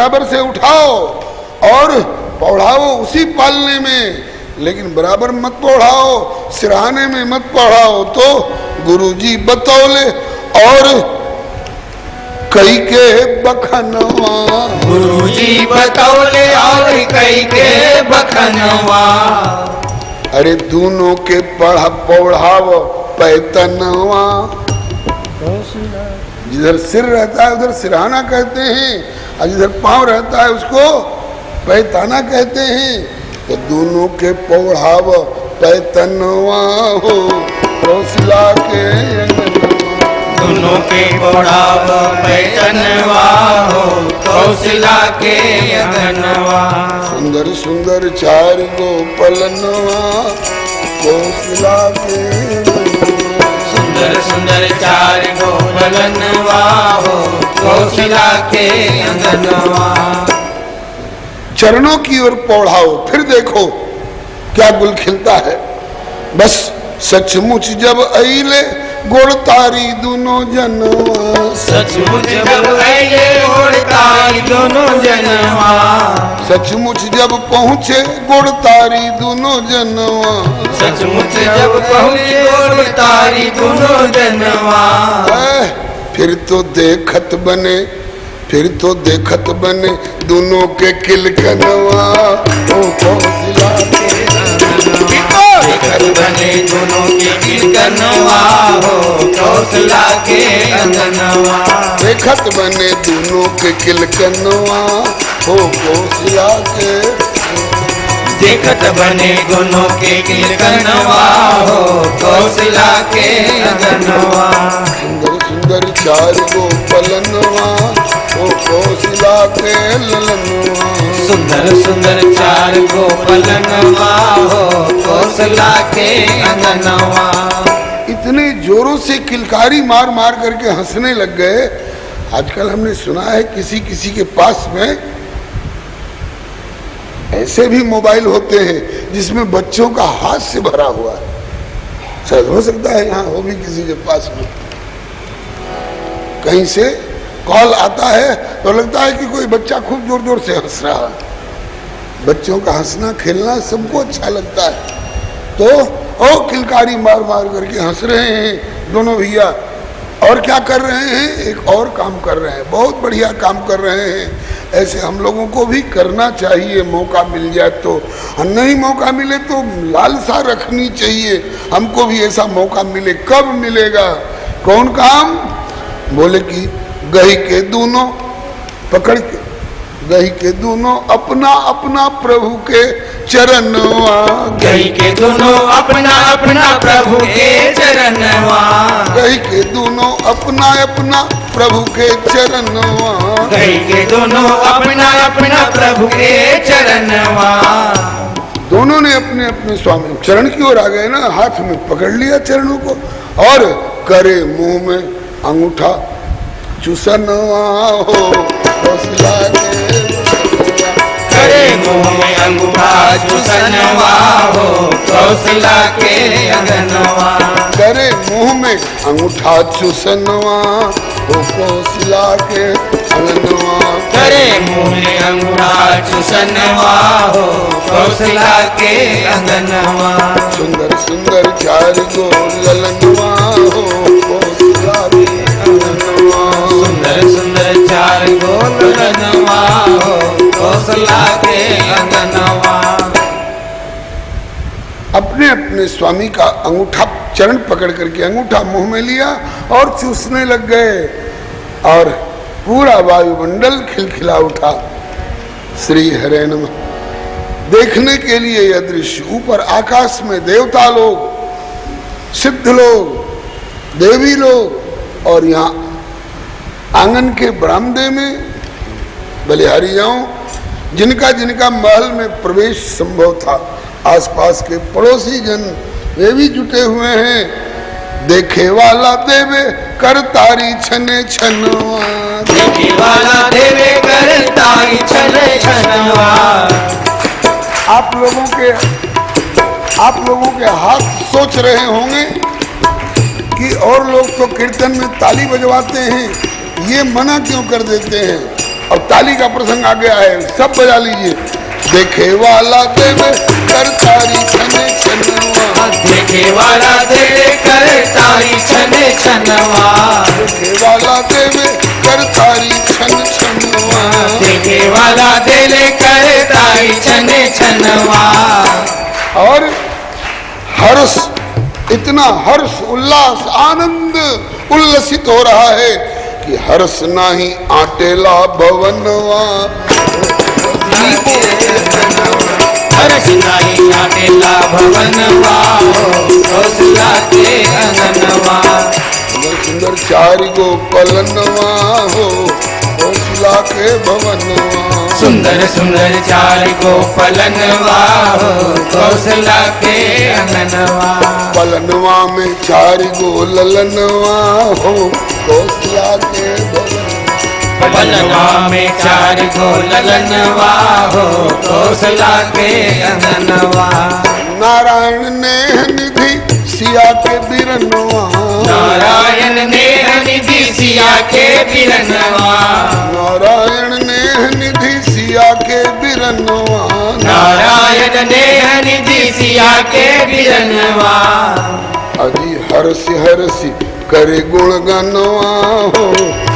बराबर से उठाओ और पौड़ाओ उसी पालने में, लेकिन बराबर मत पौड़ाओ, सिरहाने में मत पौड़ाओ। तो गुरुजी बतौले और कई के बखनवा, गुरुजी बतौले और कई के बखनवा। अरे दोनों के पढ़ा पौड़ाव पैतनवा। जिधर सिर रहता है उधर सिरहाना कहते हैं, और जिधर पांव रहता है उसको पैताना कहते हैं। तो दोनों के पौड़ाव पैतनवा हो कौशला के अंगनवा, दोनों के पौड़ाव पैतनवा हो कौशला के अंगनवा। सुंदर सुंदर चार गो पलनवा कौशला के अंगनवा, सुंदर सुंदर चार गो पलनवा हो कौशला के अंगनवा। चरणों की ओर पौड़ाओ, फिर देखो क्या गुल खिलता है। बस सचमुच जब अइले गोड़ तारी दोनों जनवा, सचमुच जब अइले गोड़ तारी दोनों जनवा। सचमुच जब पहुँचे गोड़ तारी दोनों जनवा, सचमुच जब पहुँचे गोड़ तारी दोनों जनवा। फिर तो देखत बने, फिर तो देखत बने दोनों के किलकनवा ओ कौशला के देखत बने दोनों के किलकनवा हो कौशला के अंगनवा। देखत बने दोनों के किलकनवा हो कौशला के, देखत बने दोनों के किलकनवा हो कौशला के अंगनवा। सुंदर सुंदर चार गो पलनवा ओ कौशला के ललनवा, सुंदर सुंदर चार गो पलनवा हो कौशला के अंगनवा। इतने जोरों से किलकारी मार मार करके हंसने लग गए। आजकल हमने सुना है किसी किसी के पास में ऐसे भी मोबाइल होते हैं जिसमें बच्चों का हास्य भरा हुआ है। शायद हो सकता है यहाँ हो भी किसी के पास में। कहीं से कॉल आता है तो लगता है कि कोई बच्चा खूब जोर जोर से हंस रहा है। बच्चों का हंसना खेलना सबको अच्छा लगता है। तो ओ किलकारी मार मार करके हंस रहे हैं दोनों भैया। और क्या कर रहे हैं, एक और काम कर रहे हैं, बहुत बढ़िया काम कर रहे हैं। ऐसे हम लोगों को भी करना चाहिए, मौका मिल जाए तो। और नहीं मौका मिले तो लालसा रखनी चाहिए, हमको भी ऐसा मौका मिले। कब मिलेगा, कौन काम? बोले कि गही के दोनों पकड़ के, गही के दोनों अपना अपना प्रभु के चरणवा, गही के दोनों अपना अपना प्रभु के चरणवा, गही के दोनों अपना अपना प्रभु के चरणवा, गही के दोनों अपना अपना प्रभु के चरणवा। दोनों ने अपने अपने स्वामी चरण की ओर आ गए ना, हाथ में पकड़ लिया चरणों को और करे मुंह में अंगूठा चुसनवा हो कौशला के, करे मुंह में अंगूठा चुसनवा हो कौशला के अंगनवा, करे मुंह में अंगूठा चुसनवा हो कौशला के अंगनवा, करे मुंह में अंगूठा चुसनवा हो कौशला के अंगनवा। सुंदर सुंदर चार गो ललनवा हो कौशला के अंगनवा, सुंदर सुंदर चार गो ललनवा हो कौशला के अंगनवा। अपने अपने स्वामी का अंगूठा चरण पकड़ करके अंगूठा मुंह में लिया और चूसने लग गए और पूरा वायुमंडल खिलखिला उठा। श्री हरे नमः। देखने के लिए यह दृश्य, ऊपर आकाश में देवता लोग, सिद्ध लोग, देवी लोग, और यहाँ आंगन के बरामदे में बलिहारियों जिनका जिनका महल में प्रवेश संभव था, आसपास के पड़ोसी जन वे भी जुटे हुए हैं। देखे वाला देवे कर तारी छने छनवा, देखे वाला देवे कर तारी छने छनवा। आप लोगों के हाथ सोच रहे होंगे कि और लोग तो कीर्तन में ताली बजवाते हैं, ये मना क्यों कर देते हैं? अब ताली का प्रसंग आ गया है, सब बजा लीजिए। देखे वाला देवे करतारी छने छनवा, देखे वाला देवे करतारी छने छनवा, देखे वाला देवे करतारी छन छनवा, देखे वाला देवे करतारी छने छनवा। और हर्ष, इतना हर्ष उल्लास आनंद उल्लसित हो रहा है कि हर्ष नाही आटेला भवनवा, हर्ष नाही आटेला भवनवा, कौशला के अंगनवा। सुंदर सुंदर चारि गो पलनवा हो कौशला के भवनवा, सुंदर सुंदर चार गो पलनवा हो कौशला के अंगनवा। पलनवा में चारि गो ललनवा हो कौशला के भवनवा, पलनवा में चार गो ललनवा हो कौशला के अंगनवा। नारायण ने निधि सिया के बिरनवा, नारायण ने निधि सिया के बिरनवा, नारायण ने निधि सिया के बिरनवा, नारायण ने निधि सिया के बिरनवा। अजी हरसि हरसि करे गुण गनवा हो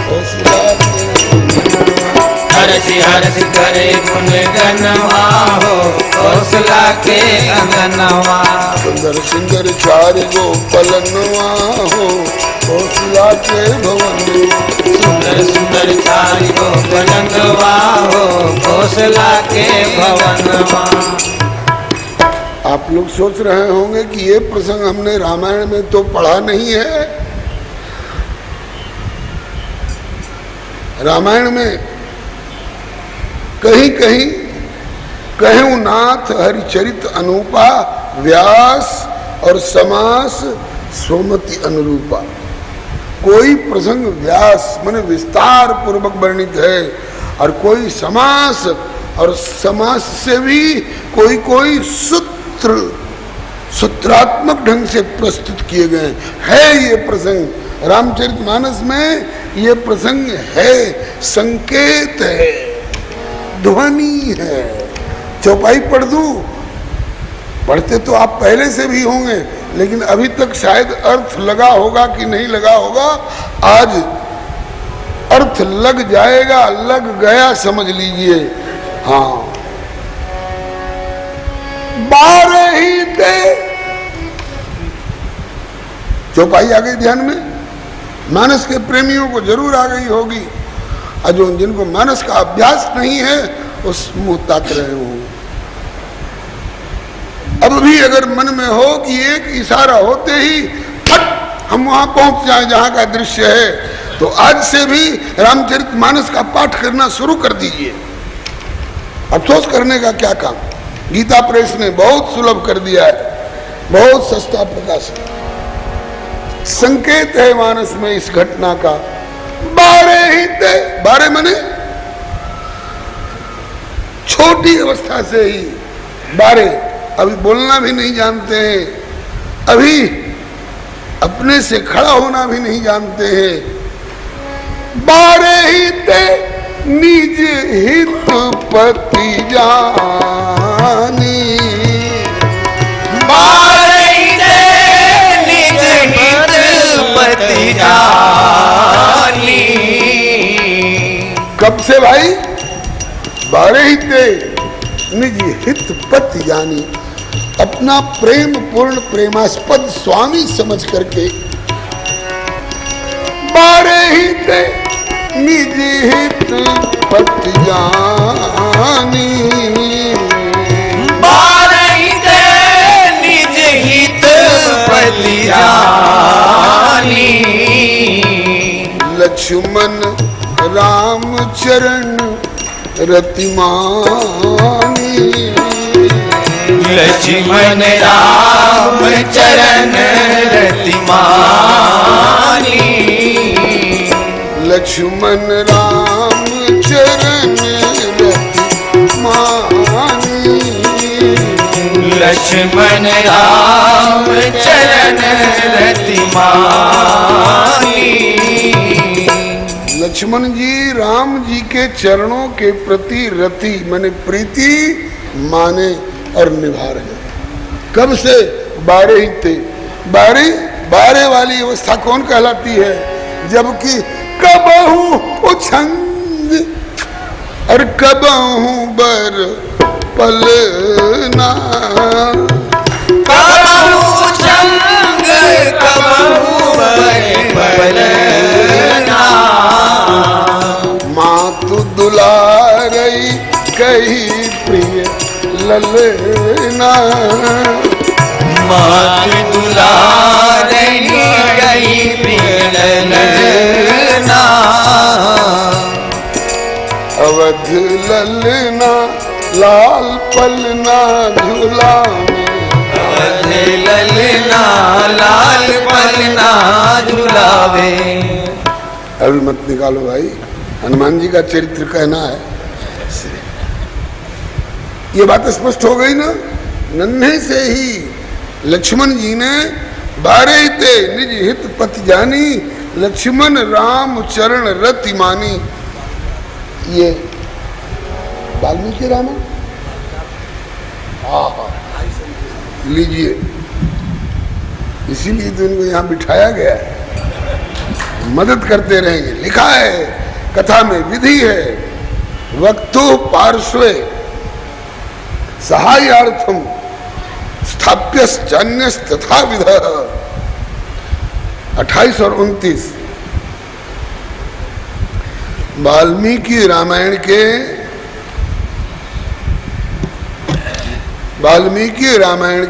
कौशला के, हरसि हरसि करे गुण गनवा हो कौशला के अंगनवा। सुंदर सुंदर चारि गो पलनवा हो कौशला के भवनवा, सुंदर सुंदर चार गो पलनवा हो कौशला के भवनवा। आप लोग सोच रहे होंगे कि ये प्रसंग हमने रामायण में तो पढ़ा नहीं है। रामायण में कहीं कहीं कहूँ नाथ हरिचरित अनूपा, व्यास और समास सोमति अनुरूपा। कोई प्रसंग व्यास माने विस्तार पूर्वक वर्णित है और कोई समास, और समास से भी कोई कोई सूत्र सूत्रात्मक ढंग से प्रस्तुत किए गए है। ये प्रसंग रामचरितमानस में ये प्रसंग है, संकेत है, ध्वनि है। चौपाई पढ़ दूं, पढ़ते तो आप पहले से भी होंगे, लेकिन अभी तक शायद अर्थ लगा होगा कि नहीं लगा होगा। आज अर्थ लग जाएगा, लग गया समझ लीजिए। हाँ, 12 ही थे। चौपाई आ गई ध्यान में, मानस के प्रेमियों को जरूर आ गई होगी, और जो जिनको मानस का अभ्यास नहीं है उस मुंह ताक रहे होंगे। अब भी अगर मन में हो कि एक इशारा होते ही फट हम वहां पहुंच जाएं जहां का दृश्य है, तो आज से भी रामचरितमानस का पाठ करना शुरू कर दीजिए। अफसोस करने का क्या काम, गीता प्रेस ने बहुत सुलभ कर दिया है, बहुत सस्ता प्रकाशन। संकेत है मानस में इस घटना का। 12 ही थे, 12 माने छोटी अवस्था से ही 12, अभी बोलना भी नहीं जानते हैं, अभी अपने से खड़ा होना भी नहीं जानते हैं। 12 ही थे निज हित पति जानी, 12 ही थे निज हित पति जानी। कब से भाई? 12 ही थे निज हित पति जानी, अपना प्रेम पूर्ण प्रेमास्पद स्वामी समझ करके 12 ही थे निज हित पति जानी, 12 ही थे निज हित पति जानी। लक्ष्मण राम चरण रतिमानी, लक्ष्मण राम चरण रतिमानी, लक्ष्मण राम चरण रतिमानी, लक्ष्मण राम चरण रतिमानी। लक्ष्मण जी राम जी के चरणों के प्रति रति माने प्रीति माने और निभा रहे। कब से? बारे ही थे। बारे वाली अवस्था कौन कहलाती है? जबकि कबहू उछंग और कबहू बर पलना, कबहू उछंग कबहू बर पलना, मातु दुलारई कही प्रिय ललना, मातु दुलारई कही प्रिय ललना, अवध ललना लाल पलना झूलावे, अवध ललना लाल पलना झुलावे। अभी मत निकालो भाई, हनुमान जी का चरित्र कहना है। ये बात स्पष्ट हो गई ना। नन्हे से ही लक्ष्मण जी ने बारे ते निज हित पति जानी, लक्ष्मण राम चरण रति मानी। ये वाल्मीकि रामायण। लीजिए, इसीलिए तो इनको यहाँ बिठाया गया है, मदद करते रहेंगे। लिखा है कथा में, विधि है वक्तु पार्श्वे सहायार्थम स्थाप्यश्चान्यस् तथा विधः। 28 और 29 वाल्मीकि रामायण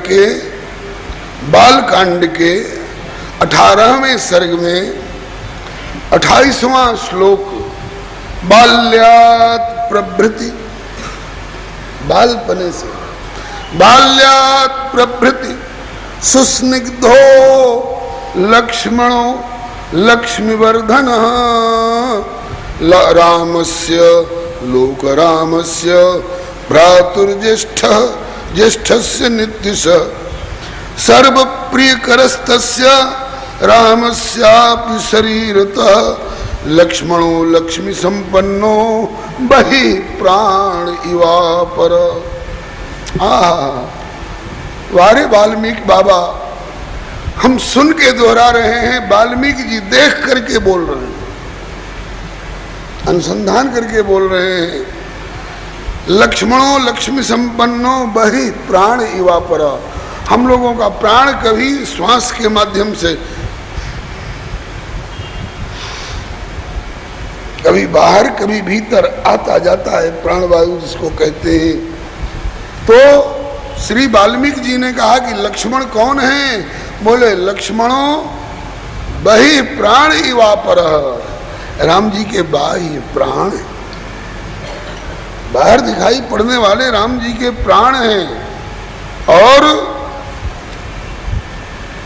के बालकांड के 18वें सर्ग में 28वां श्लोक, बाल्यात् प्रभृति, बालपने से, बाल्यात् प्रभृति सुस्निग्धो लक्ष्मणो लक्ष्मीवर्धन रामस्य लोकरामस्य भ्रातुर्ज्येष्ठः ज्येष्ठस्य नित्यशः सर्वप्रियकरस्तस्य रामस्यापि शरीरतः लक्ष्मणो लक्ष्मी संपन्नो बहि प्राण इवापर। वारे वाल्मीकि बाबा, हम सुन के दोहरा रहे हैं, वाल्मीकि जी देख करके बोल रहे हैं, अनुसंधान करके बोल रहे हैं। लक्ष्मणो लक्ष्मी संपन्नो बहि प्राण इवापर। हम लोगों का प्राण कभी श्वास के माध्यम से, कभी बाहर कभी भीतर आता जाता है, प्राणवायु जिसको कहते हैं। तो श्री वाल्मीकि जी ने कहा कि लक्ष्मण कौन है? बोले लक्ष्मणो बहि प्राण इवापर। राम जी के बाह्य प्राण, बाहर दिखाई पड़ने वाले राम जी के प्राण हैं। और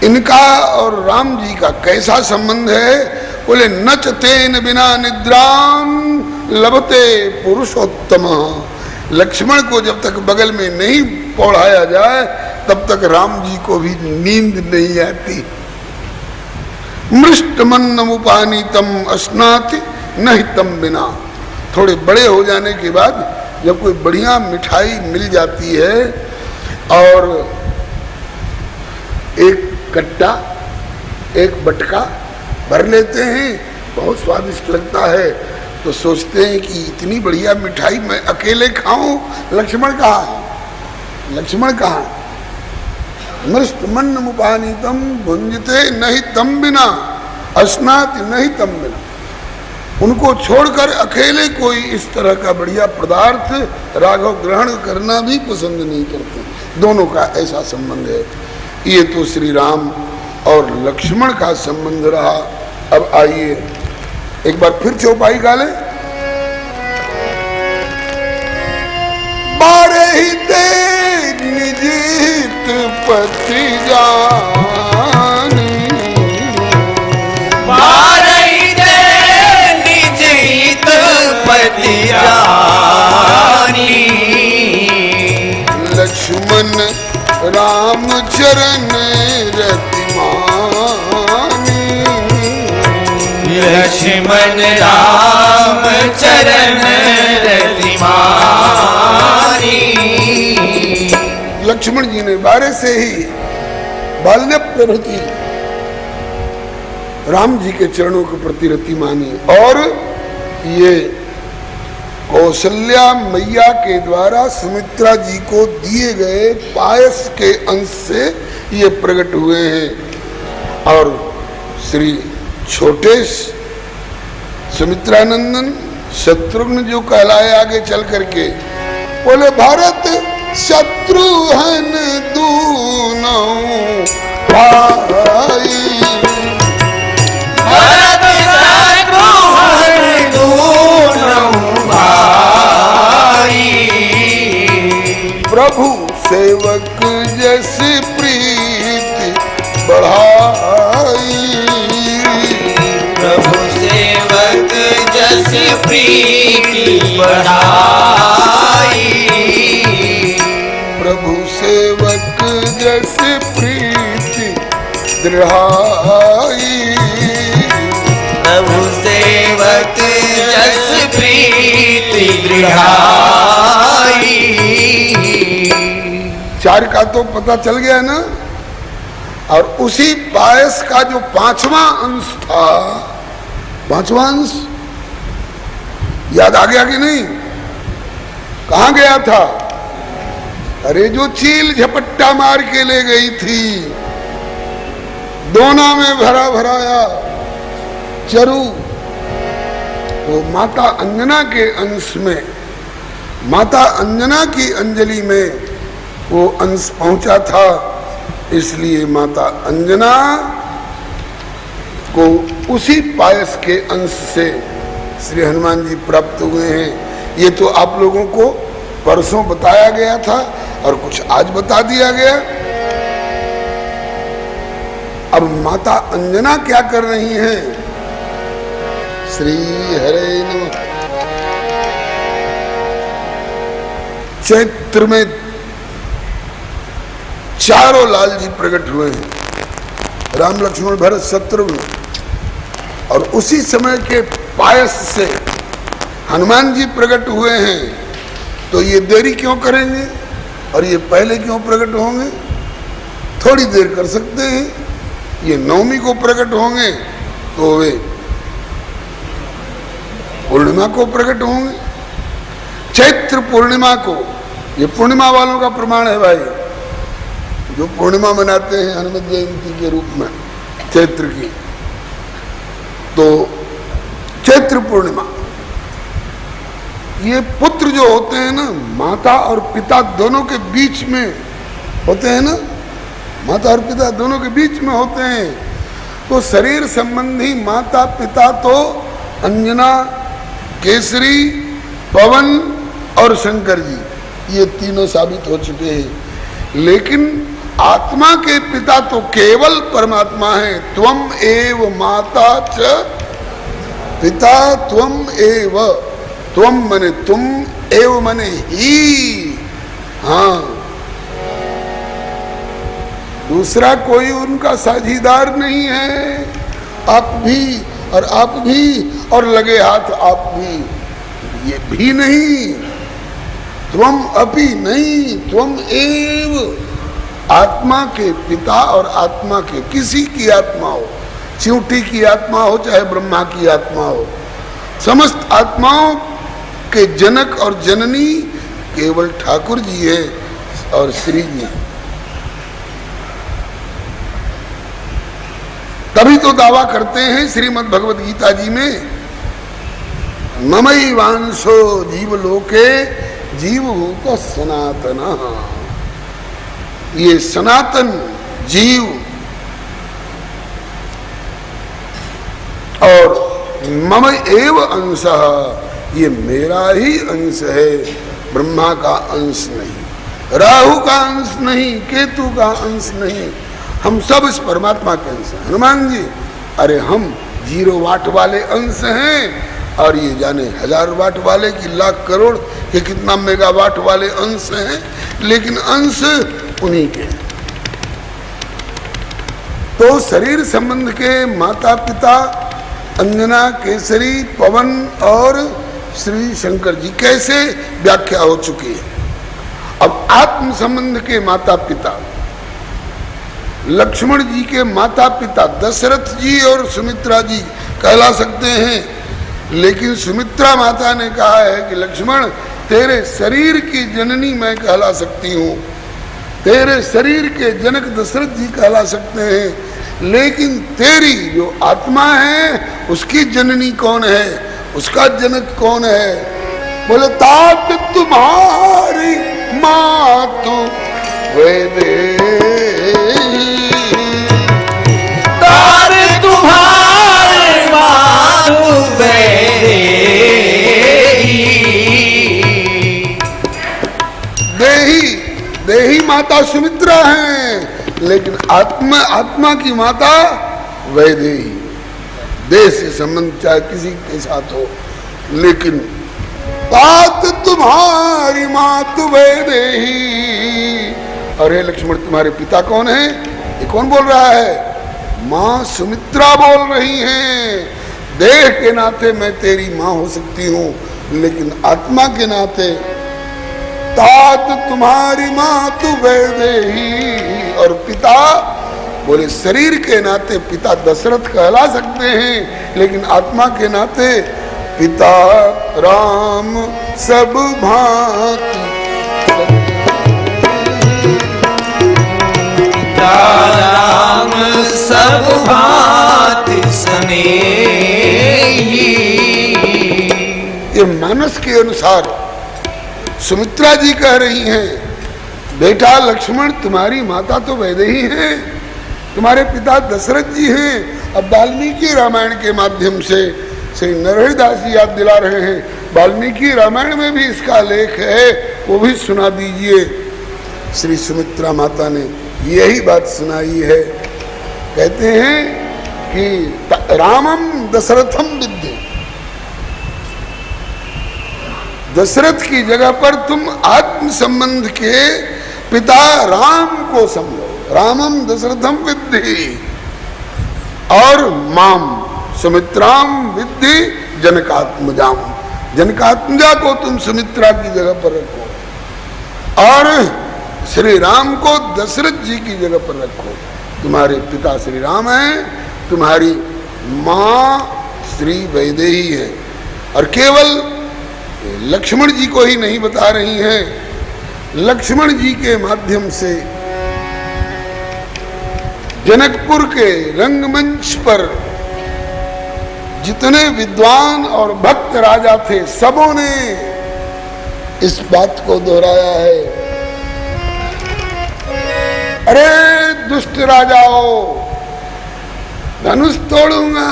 इनका और राम जी का कैसा संबंध है? बोले नच तेन बिना निद्राम लभते पुरुषोत्तम। लक्ष्मण को जब तक बगल में नहीं पौड़ाया जाए तब तक राम जी को भी नींद नहीं आती। मृष्टमन्नमुपानीतम अस्नाति नहीं तम बिना। थोड़े बड़े हो जाने के बाद जब कोई बढ़िया मिठाई मिल जाती है और एक कट्टा एक बटका भर लेते हैं, बहुत स्वादिष्ट लगता है, तो सोचते हैं कि इतनी बढ़िया मिठाई मैं अकेले खाऊं, लक्ष्मण कहाँ है? लक्ष्मण कहाँ? मृष्टमन्नमुपानीतम भुंजते नहीं तम बिना अस्नाति नहीं तम बिना। उनको छोड़कर अकेले कोई इस तरह का बढ़िया पदार्थ राघव ग्रहण करना भी पसंद नहीं करते। दोनों का ऐसा संबंध है। ये तो श्री राम और लक्ष्मण का संबंध रहा। अब आइए एक बार फिर चौपाई गा ले। बारे ही ते निजीत पति जानी, बारे ही ते निजीत पति जानी। लक्ष्मण राम चरण रति मानी, लक्ष्मण राम चरण रति मारी। लक्ष्मण जी ने बारे से ही बाल्य प्रभृति राम जी के चरणों के प्रति रति मानी और ये कौशल्या मैया के द्वारा सुमित्रा जी को दिए गए पायस के अंश से ये प्रकट हुए हैं। और श्री छोटे सुमित्रानंदन शत्रुघ्न जो कहलाए आगे चल करके बोले भारत शत्रुघ्न दूनों भाई। भरत शत्रुघ्न दूनों भाई। प्रभु सेवक जस प्रीति बढ़ाई। प्रभु सेवक जस प्रीति बढ़ाई। प्रभु सेवक जस प्रीति दृढ़ाई। प्रभु सेवक जस प्रीति दृढ़ाई। चार का तो पता चल गया ना। और उसी पायस का जो पांचवा अंश था, पांचवा अंश याद आ गया कि नहीं? कहां गया था? अरे जो चील झपट्टा मार के ले गई थी, दोना में भरा भराया चरु, वो माता अंजना के अंश में, माता अंजना की अंजलि में वो अंश पहुंचा था। इसलिए माता अंजना को उसी पायस के अंश से श्री हनुमान जी प्राप्त हुए हैं। ये तो आप लोगों को परसों बताया गया था और कुछ आज बता दिया गया। अब माता अंजना क्या कर रही हैं? श्री हरे नमः। चैत्र में चारों लाल जी प्रकट हुए हैं, राम लक्ष्मण भरत शत्रुघ्न। और उसी समय के पायस से हनुमान जी प्रकट हुए हैं। तो ये देरी क्यों करेंगे और ये पहले क्यों प्रकट होंगे? थोड़ी देर कर सकते हैं। ये नवमी को प्रकट होंगे तो वे पूर्णिमा को प्रकट होंगे। चैत्र पूर्णिमा को, ये पूर्णिमा वालों का प्रमाण है भाई, जो पूर्णिमा मनाते हैं हनुमत जयंती के रूप में चैत्र की। तो चैत्र पूर्णिमा, ये पुत्र जो होते हैं ना, माता और पिता दोनों के बीच में होते हैं ना, माता और पिता दोनों के बीच में होते हैं। तो शरीर संबंधी माता पिता तो अंजना, केसरी, पवन और शंकर जी, ये तीनों साबित हो चुके हैं। लेकिन आत्मा के पिता तो केवल परमात्मा है। त्वम एव माता च पिता त्वम एव। त्वम मने तुम, एव मने ही। हाँ, दूसरा कोई उनका साझीदार नहीं है। आप भी और आप भी और लगे हाथ आप भी, ये भी नहीं। त्वम अपि नहीं, त्वम एव। आत्मा के पिता और आत्मा के, किसी की आत्मा हो, चिंटी की आत्मा हो चाहे ब्रह्मा की आत्मा हो, समस्त आत्माओं के जनक और जननी केवल ठाकुर जी है और श्री जी। तभी तो दावा करते हैं श्रीमद् भगवद गीता जी में, ममई वांशो जीव लोके जीवभूत सनातन। ये सनातन जीव और मम एव अंशः, ये मेरा ही अंश है, ब्रह्मा का अंश नहीं, राहु का अंश नहीं, केतु का अंश नहीं, हम सब इस परमात्मा के अंश हैं। हनुमान जी, अरे हम 0 वाट वाले अंश हैं और ये जाने 1000 वाट वाले की लाख करोड़ के कितना मेगावाट वाले अंश हैं, लेकिन अंश उन्हीं के। तो शरीर संबंध के माता पिता अंजना, केसरी, पवन और श्री शंकर जी कैसे व्याख्या हो चुकी है। अब आत्म संबंध के माता पिता, लक्ष्मण जी के माता पिता दशरथ जी और सुमित्रा जी कहला सकते हैं, लेकिन सुमित्रा माता ने कहा है कि लक्ष्मण तेरे शरीर की जननी मैं कहला सकती हूँ, तेरे शरीर के जनक दशरथ जी कहला सकते हैं, लेकिन तेरी जो आत्मा है उसकी जननी कौन है, उसका जनक कौन है। बोले तात तुम्हारी मातु वैदेही, तात तुम्हारी मातु वैदेही। देही, देही माता सुमित्रा है, लेकिन आत्मा की माता वैदेही। देह से संबंध चाहे किसी के साथ हो, लेकिन तात तुम्हारी मातु वैदेही। अरे लक्ष्मण तुम्हारे पिता कौन है, ये कौन बोल रहा है, माँ सुमित्रा बोल रही हैं। देह के नाते मैं तेरी माँ हो सकती हूँ, लेकिन आत्मा के नाते तात तुम्हारी मातु वैदेही। और पिता बोले शरीर के नाते पिता दशरथ कहला सकते हैं, लेकिन आत्मा के नाते पिता राम सब भांति। पिता राम सब भांति स्नेही। ये मानस के अनुसार सुमित्रा जी कह रही हैं, बेटा लक्ष्मण तुम्हारी माता तो वैदेही है, तुम्हारे पिता दशरथ जी हैं। अब वाल्मीकि रामायण के माध्यम से श्री नरहरिदास जी याद दिला रहे हैं, वाल्मीकि रामायण में भी इसका लेख है, वो भी सुना दीजिए। श्री सुमित्रा माता ने यही बात सुनाई है, कहते हैं कि रामम दशरथम विद्धि, दशरथ की जगह पर तुम आत्म संबंध के पिता राम को समझो, रामम दशरथम विद्धि, और माम सुमित्राम विद्धि जनकात्मजाम, जनकात्मजा को तुम सुमित्रा की जगह पर रखो, और श्री राम को दशरथ जी की जगह पर रखो। तुम्हारे पिता श्री राम हैं, तुम्हारी माँ श्री वैदेही है। और केवल लक्ष्मण जी को ही नहीं बता रही हैं, लक्ष्मण जी के माध्यम से जनकपुर के रंगमंच पर जितने विद्वान और भक्त राजा थे, सबों ने इस बात को दोहराया है, अरे दुष्ट राजाओं, धनुष तोड़ूंगा,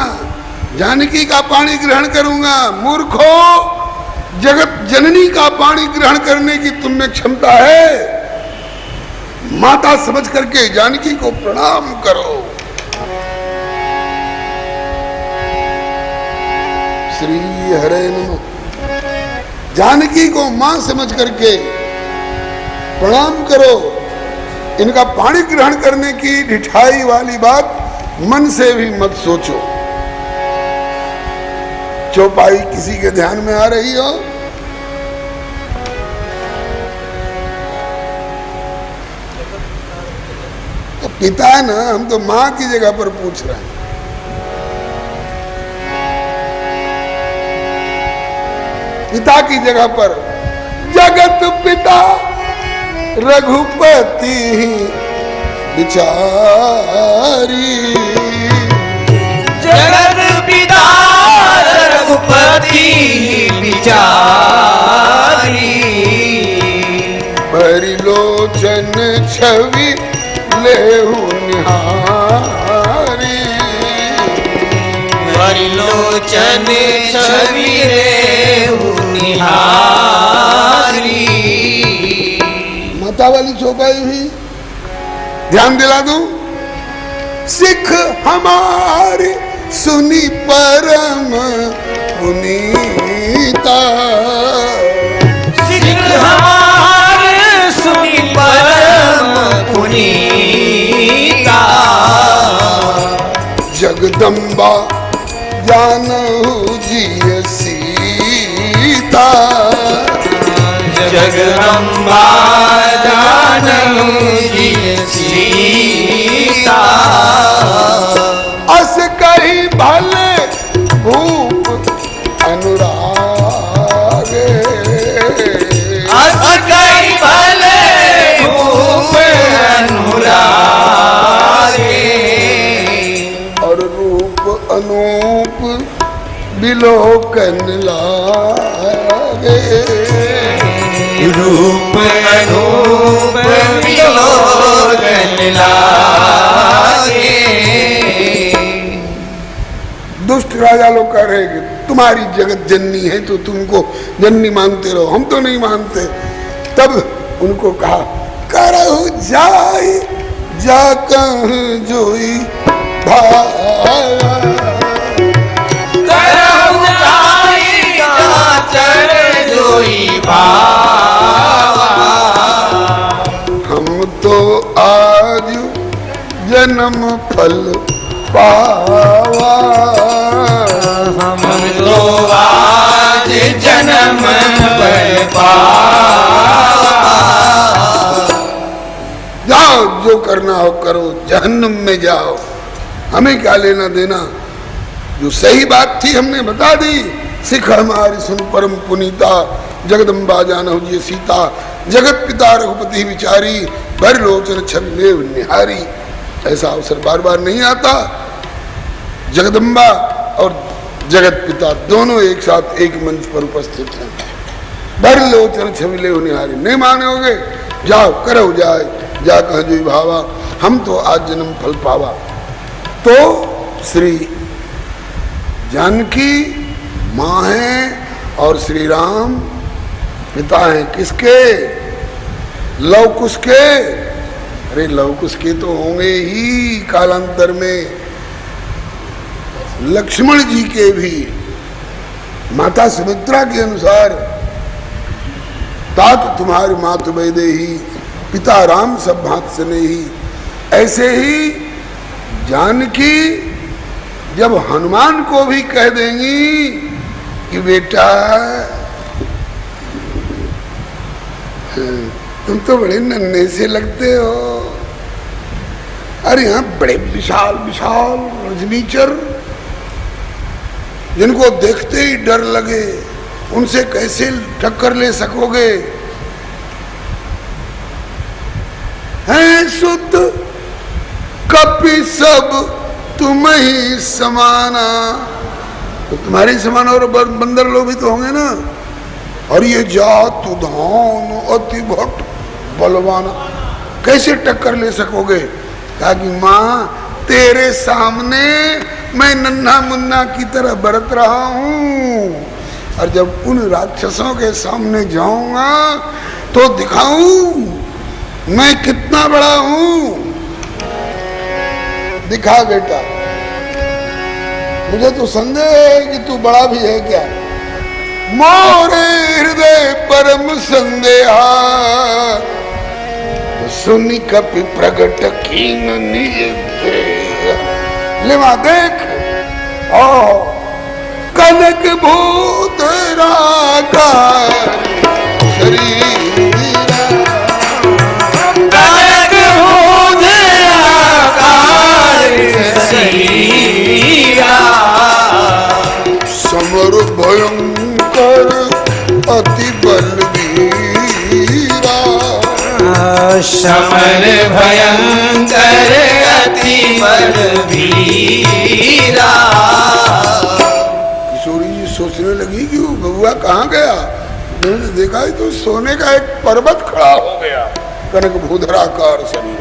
जानकी का पानी ग्रहण करूंगा, मूर्खों, जगत जननी का पानी ग्रहण करने की तुम में क्षमता है, माता समझ करके जानकी को प्रणाम करो। श्री हरे नमः। जानकी को मां समझ करके प्रणाम करो। इनका पानी ग्रहण करने की ढिठाई वाली बात मन से भी मत सोचो। चौपाई किसी के ध्यान में आ रही हो, तो पिता है ना, हम तो मां की जगह पर पूछ रहे हैं। पिता की जगह पर जगत पिता रघुपति बिचारी, जगत पिता रघुपति बिचारी, परिलोचन छवि लेहु निहारी, परिलोचन छवि लेहु निहारी। माता वाली चौपाई हुई, ध्यान दिला दूं, सिख हमारे सुनी परम पुनीता, सिख हमारे सुनी परम पुनीता, जगदम्बा जानहु जिय सीता। जगदम्बा जानहु जिय सीता। अस कही भले भूप अनुराग। अस कही भले भूप अनुराग। और रूप अनूप बिलोकन लागे। रूप अनूप बिलोकन लागे। दुष्ट राजा लोग कह रहे कि तुम्हारी जगत जननी है तो तुमको जननी मानते रहो, हम तो नहीं मानते। तब उनको कहा करहु जाय जा कह जोई भाया। करहु जाय जा चर जोई भावा। हम तो आज जन्म फल पावा। हम तो आज जन्म फल पावा। जाओ जो करना हो करो, जहन्नुम में जाओ, हमें क्या लेना देना। जो सही बात थी हमने बता दी। सिख हमारी सुन परम पुनीता। जगदम्बा जानहु जिय सीता। जगत पिता रघुपति विचारी। भर लोचन छवि लेव निहारी। ऐसा अवसर बार बार नहीं आता। जगदम्बा और जगत पिता दोनों एक साथ एक मंच पर उपस्थित हैं। भर लोचन छवि लेव निहारी। नहीं मानोगे, जाओ करो जाए जा कह जो भावा। हम तो आज जन्म फल पावा। तो श्री जानकी माँ हैं और श्री राम पिता हैं। किसके? लव कुश के। अरे लव कुश के तो होंगे ही कालांतर में। लक्ष्मण जी के भी। माता सुमित्रा के अनुसार तात तुम्हारी मात वैदेही, पिता राम सब भांत स्नेही। ऐसे ही जानकी जब हनुमान को भी कह देंगी कि बेटा तुम तो बड़े नन्हे से लगते हो। अरे यहाँ बड़े विशाल विशाल रजनीचर जिनको देखते ही डर लगे, उनसे कैसे टक्कर ले सकोगे? हैं सुत कपि सब तुम ही समाना। तो तुम्हारे समान और बंदर लोग भी तो होंगे ना। और ये जातु धान अति भट बलवाना, कैसे टक्कर ले सकोगे? कहा कि माँ तेरे सामने मैं नन्हा मुन्ना की तरह बरत रहा हूँ, और जब उन राक्षसों के सामने जाऊंगा तो दिखाऊं मैं कितना बड़ा हूँ। दिखा बेटा। मुझे तो संदेह है कि तू बड़ा भी है क्या। मोरे हृदय परम संदेहा, सुनी कपि प्रगट कीन निज ले मां देख। ओ कनक भूत राका शरीर, कनक भूत आकार शरीरा। समर भयंकर अति बलवीरा। समर भयंकर अति बलवीरा। किशोरी जी सोचने लगी कि वो बबुआ कहाँ गया। मैंने देखा तो सोने का एक पर्वत खड़ा हो गया, कनक भूधराकार शरीर।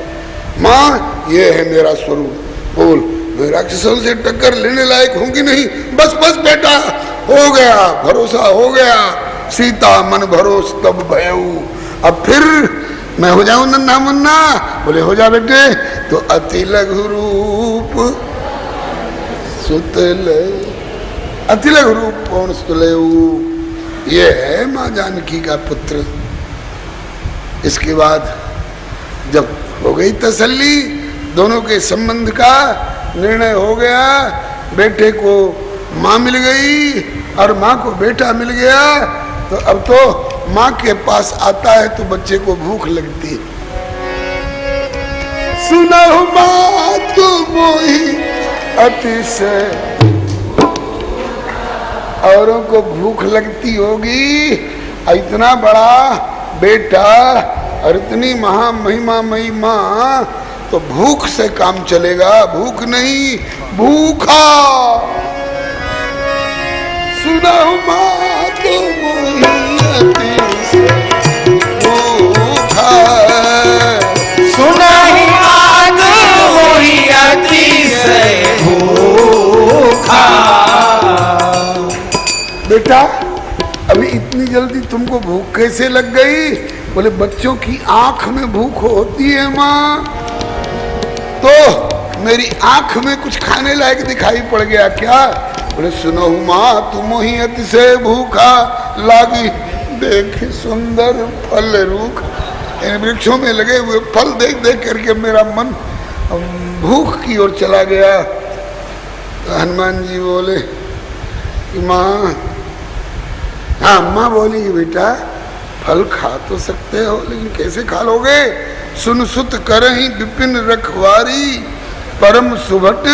माँ ये है मेरा स्वरूप, बोल मैं राक्षसों से टक्कर लेने लायक हूँ कि नहीं। बस बस बेटा, हो गया, भरोसा हो गया। सीता मन भरोस तब भयऊ। अब फिर मैं हो जाऊं नन्हा मुन्ना। बोले हो जा बेटे। तो अति लघु रूप सुतल, अति लघु रूप कौन सुतलेऊ। ये है माँ जानकी का पुत्र। इसके बाद जब हो गई तसल्ली, दोनों के संबंध का निर्णय हो गया, बेटे को माँ मिल गई और माँ को बेटा मिल गया, तो अब तो माँ के पास आता है तो बच्चे को भूख लगती है। सुनहु माँ तू मोही अतिशय, औरों को भूख लगती होगी, इतना बड़ा बेटा और इतनी महामहिमामयी माँ, तो भूख से काम चलेगा, भूख नहीं भूखा। सुनहु माँ तू मोही अतिशय भूखा, सुनहि मात मोहि अतिशय भूखा। बेटा अभी इतनी जल्दी तुमको भूख कैसे लग गई? बोले बच्चों की आंख में भूख होती है माँ, तो मेरी आंख में कुछ खाने लायक दिखाई पड़ गया क्या? बोले सुनो माँ तुम ही अतिशय भूखा लागी, देख सुंदर फल रूख। इन वृक्षों में लगे हुए फल देख देख करके मेरा मन भूख की ओर चला गया। तो हनुमान जी बोले कि माँ, हाँ माँ बोली बेटा फल खा तो सकते हो, लेकिन कैसे खा लोगे? सुन सुत करहि विपिन रखवारी, परम सुभट